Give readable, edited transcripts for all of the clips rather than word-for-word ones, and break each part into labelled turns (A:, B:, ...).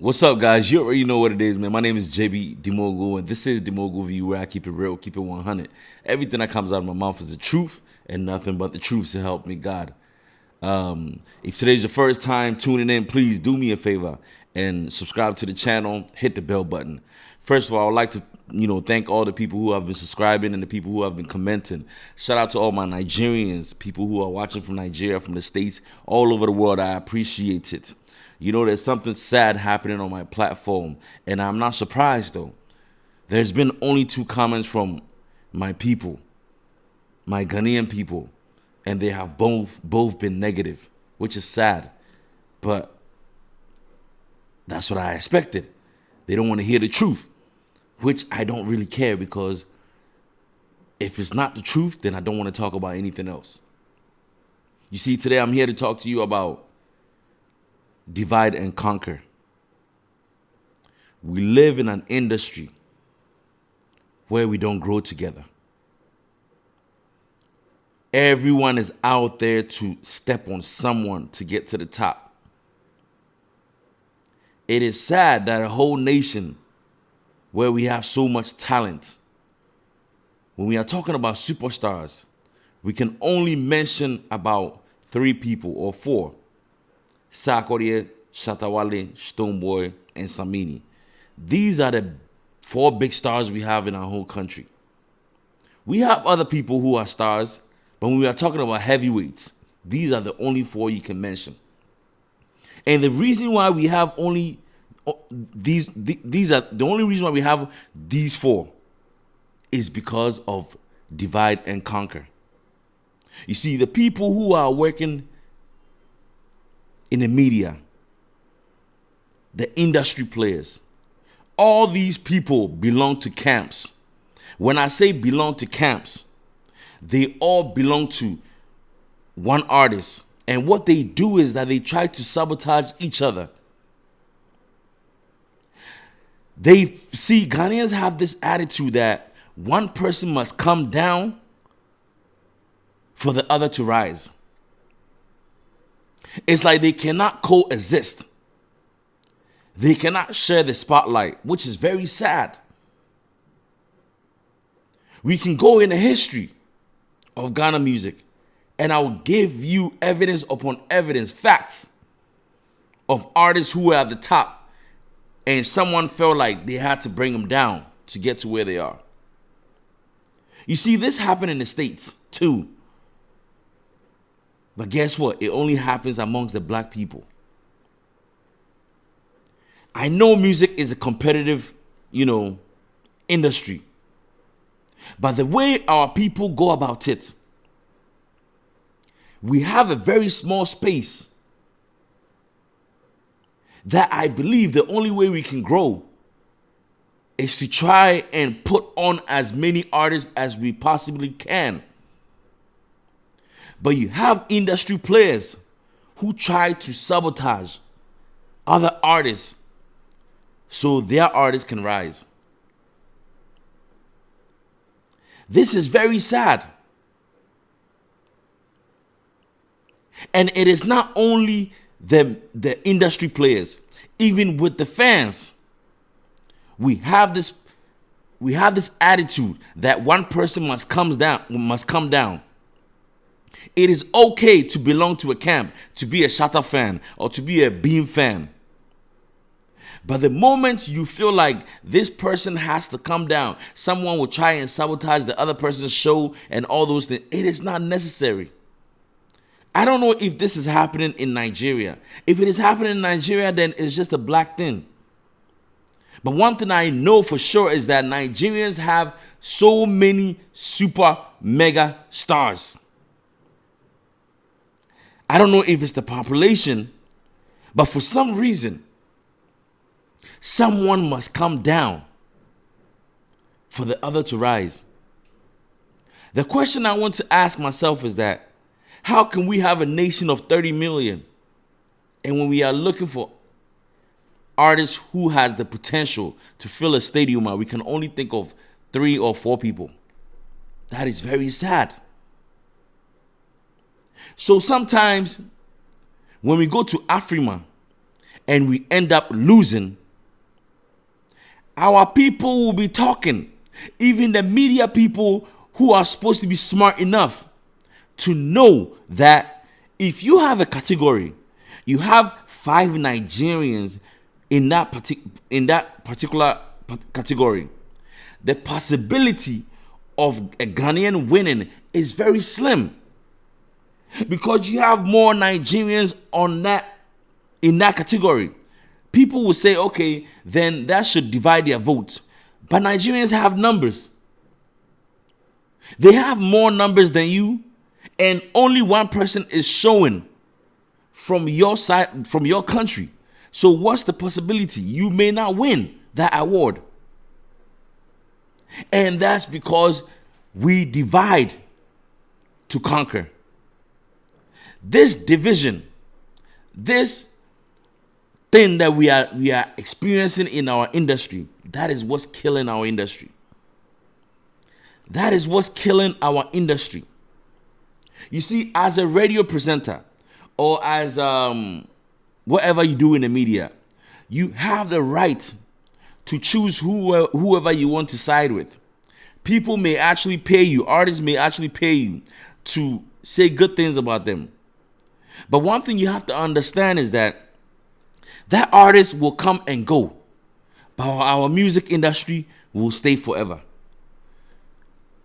A: What's up, guys? You already know what it is, man. My name is JB Demogu, and this is Demogu View, where I keep it real, keep it 100. Everything that comes out of my mouth is the truth and nothing but the truth, to help me God. If today's your first time tuning in, please do me a favor and subscribe to the channel. Hit the bell button. First of all, I would like to thank all the people who have been subscribing and the people who have been commenting. Shout out to all my Nigerians, people who are watching from Nigeria, from the States, all over the world. I appreciate it. There's something sad happening on my platform, and I'm not surprised, though. There's been only 2 comments from my people, my Ghanaian people, and they have both been negative, which is sad. But that's what I expected. They don't want to hear the truth, which I don't really care, because if it's not the truth, then I don't want to talk about anything else. You see, today I'm here to talk to you about divide and conquer. We live in an industry where we don't grow together. Everyone is out there to step on someone to get to the top. It is sad that a whole nation where we have so much talent, when we are talking about superstars, we can only mention about 3 people or 4. Sarkodie, Shatawale, Stonebwoy, and Samini. These are the 4 big stars we have in our whole country. We have other people who are stars, but when we are talking about heavyweights, these are the only 4 you can mention. And the reason why we have only these are the only reason why we have these 4 is because of divide and conquer. You see, the people who are working in the media, the industry players, all these people belong to camps. When I say belong to camps, they all belong to one artist. And what they do is that they try to sabotage each other. Ghanaians have this attitude that one person must come down for the other to rise. It's like they cannot coexist. They cannot share the spotlight, which is very sad. We can go in the history of Ghana music, and I'll give you evidence upon evidence, facts of artists who are at the top, and someone felt like they had to bring them down to get to where they are. You see, this happened in the States too. But guess what? It only happens amongst the black people. I know music is a competitive, industry. But the way our people go about it, we have a very small space that I believe the only way we can grow is to try and put on as many artists as we possibly can. But you have industry players who try to sabotage other artists so their artists can rise. This is very sad. And it is not only the industry players, even with the fans. We have this attitude that one person must come down. It is okay to belong to a camp, to be a Shatta fan or to be a Beam fan. But the moment you feel like this person has to come down, someone will try and sabotage the other person's show and all those things. It is not necessary. I don't know if this is happening in Nigeria. If it is happening in Nigeria, then it's just a black thing. But one thing I know for sure is that Nigerians have so many super mega stars. I don't know if it's the population, but for some reason, someone must come down for the other to rise. The question I want to ask myself is that, how can we have a nation of 30 million, and when we are looking for artists who has the potential to fill a stadium, we can only think of 3 or 4 people? That is very sad. So sometimes when we go to Afrima and we end up losing, our people will be talking. Even the media people who are supposed to be smart enough to know that if you have a category, you have 5 Nigerians in that particular category, the possibility of a Ghanaian winning is very slim, because you have more Nigerians in that category. People will say, okay, then that should divide their vote. But Nigerians have numbers. They have more numbers than you, and only one person is showing from your side, from your country. So what's the possibility? You may not win that award. And that's because we divide to conquer. This division, this thing that we are experiencing in our industry, that is what's killing our industry. That is what's killing our industry. You see, as a radio presenter, or as whatever you do in the media, you have the right to choose whoever you want to side with. People may actually pay you, artists may actually pay you to say good things about them. But one thing you have to understand is that artist will come and go, but our music industry will stay forever.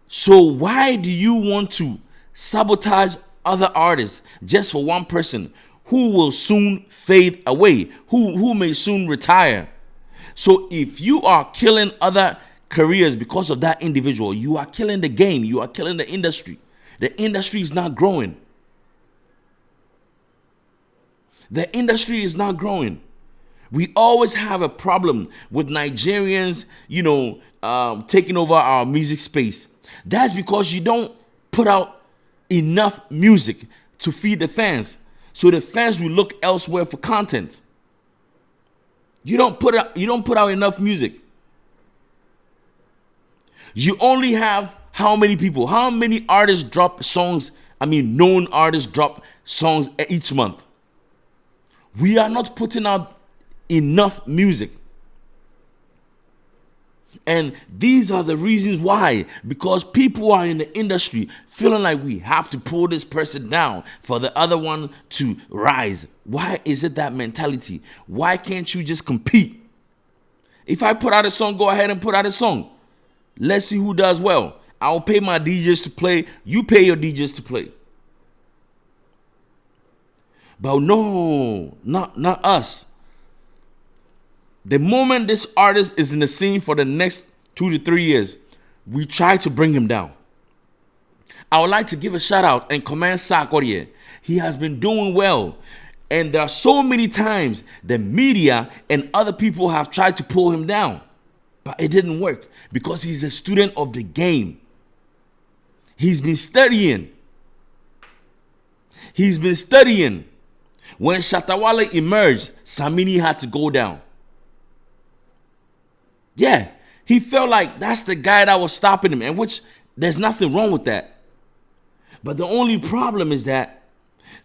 A: So why do you want to sabotage other artists just for one person who will soon fade away, who may soon retire? So if you are killing other careers because of that individual, you are killing the game, you are killing the industry. The industry is not growing. The industry is not growing. We always have a problem with Nigerians, taking over our music space. That's because you don't put out enough music to feed the fans. So the fans will look elsewhere for content. You don't put out enough music. You only have how many people? How many artists drop songs? Known artists drop songs each month. We are not putting out enough music. And these are the reasons why. Because people are in the industry feeling like we have to pull this person down for the other one to rise. Why is it that mentality? Why can't you just compete? If I put out a song, go ahead and put out a song. Let's see who does well. I'll pay my DJs to play. You pay your DJs to play. But no, not us. The moment this artist is in the scene for the next 2 to 3 years, we try to bring him down. I would like to give a shout out and commend Sarkodie. He has been doing well. And there are so many times the media and other people have tried to pull him down. But it didn't work because he's a student of the game. He's been studying. When Shatawale emerged, Samini had to go down. Yeah, he felt like that's the guy that was stopping him, and which there's nothing wrong with that. But the only problem is that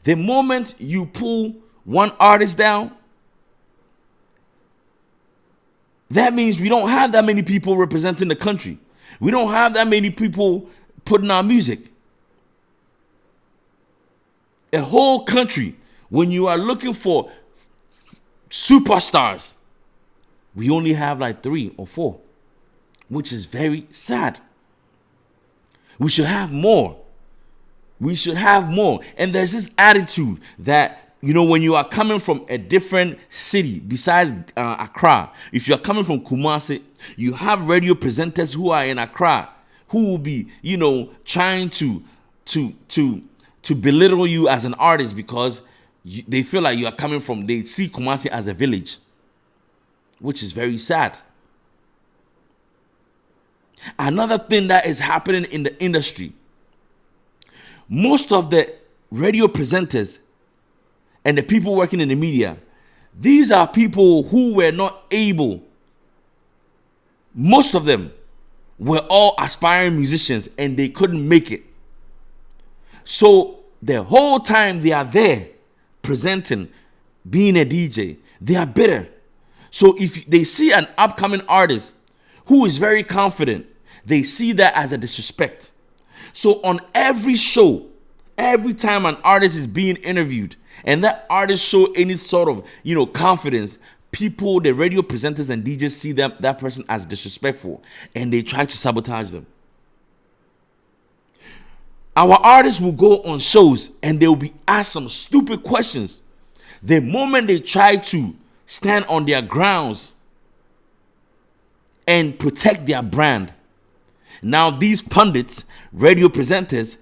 A: the moment you pull one artist down, that means we don't have that many people representing the country. We don't have that many people putting out music. A whole country, when you are looking for superstars, we only have like 3 or 4, which is very sad. We should have more. And there's this attitude that, when you are coming from a different city besides Accra, if you're coming from Kumasi, you have radio presenters who are in Accra who will be, trying to belittle you as an artist because they feel like they see Kumasi as a village, which is very sad. Another thing that is happening in the industry, most of the radio presenters and the people working in the media, these are people who were not able. Most of them were all aspiring musicians and they couldn't make it. So the whole time they are there presenting, being a DJ, They are bitter. So if they see an upcoming artist who is very confident, they see that as a disrespect. So on every show, every time an artist is being interviewed and that artist show any sort of, confidence, people, the radio presenters and DJs see that person as disrespectful and they try to sabotage them. Our artists will go on shows and they will be asked some stupid questions. The moment they try to stand on their grounds and protect their brand, now these pundits, radio presenters,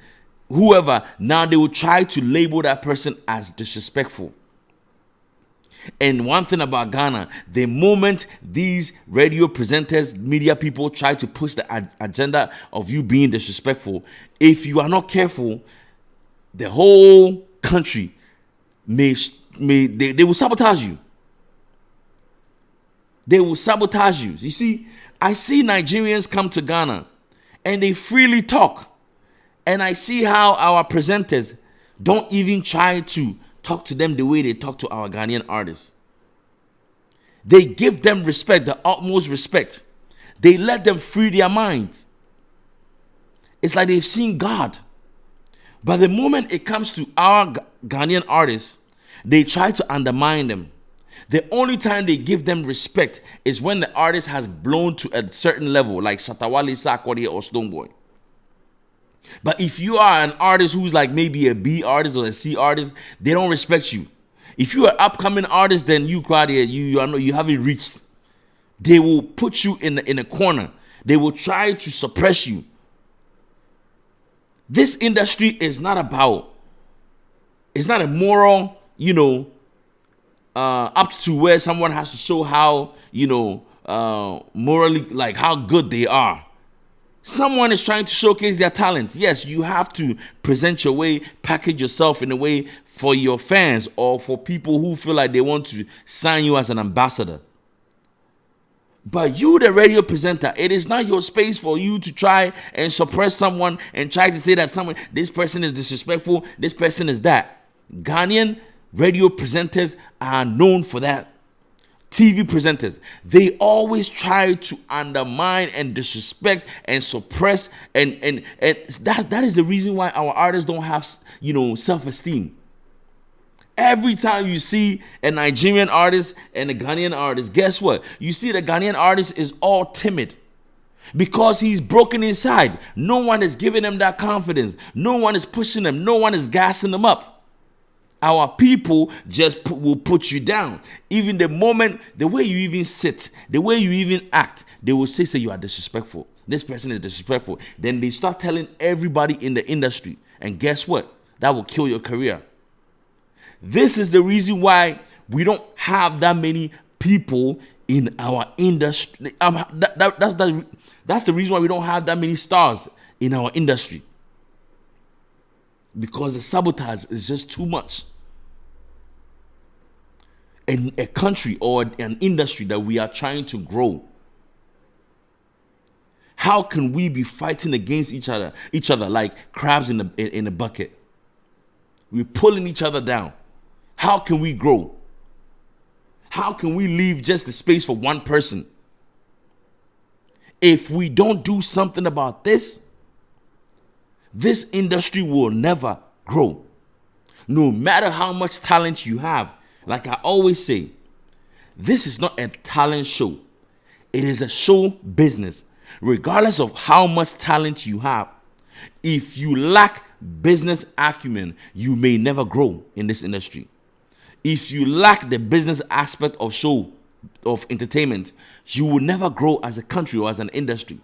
A: whoever, now they will try to label that person as disrespectful. And one thing about Ghana, the moment these radio presenters, media people try to push the agenda of you being disrespectful, if you are not careful, the whole country they will sabotage you. They will sabotage you. You see, I see Nigerians come to Ghana and they freely talk. And I see how our presenters don't even try to talk to them the way they talk to our Ghanaian artists. They give them respect, the utmost respect. They let them free their minds. It's like they've seen God. But the moment it comes to our Ghanaian artists, they try to undermine them. The only time they give them respect is when the artist has blown to a certain level, like Shatawale Sarkodie or Stonebwoy. But if you are an artist who's like maybe a B artist or a C artist, they don't respect you. If you are an upcoming artist, then you haven't reached. They will put you in a corner. They will try to suppress you. This industry is not about. It's not a moral, up to where someone has to show how, morally, like how good they are. Someone is trying to showcase their talent. Yes, you have to present your way, package yourself in a way for your fans or for people who feel like they want to sign you as an ambassador. But you, the radio presenter, it is not your space for you to try and suppress someone and try to say that this person is disrespectful, this person is that. Ghanaian radio presenters are known for that. TV presenters, they always try to undermine and disrespect and suppress and that is the reason why our artists don't have self-esteem. Every time you see a Nigerian artist and a Ghanaian artist, guess what? You see the Ghanaian artist is all timid because he's broken inside. No one is giving him that confidence. No one is pushing him. No one is gassing him up. Our people will put you down. Even the moment, the way you even sit, the way you even act, they will say you are disrespectful. This person is disrespectful. Then they start telling everybody in the industry. And guess what? That will kill your career. This is the reason why we don't have that many people in our industry. That's the reason why we don't have that many stars in our industry. Because the sabotage is just too much. In a country or an industry that we are trying to grow, how can we be fighting against each other like crabs in a bucket? We're pulling each other down. How can we grow? How can we leave just the space for one person? If we don't do something about this industry will never grow. No matter how much talent you have, like I always say, this is not a talent show. It is a show business. Regardless of how much talent you have, if you lack business acumen, you may never grow in this industry. If you lack the business aspect of entertainment, you will never grow as a country or as an industry.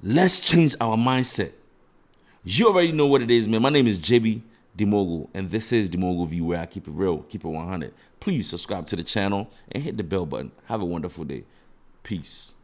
A: Let's change our mindset. You already know what it is, man. My name is JB Dimogu, and this is Dimogu View, where I keep it real, keep it 100. Please subscribe to the channel and hit the bell button. Have a wonderful day. Peace.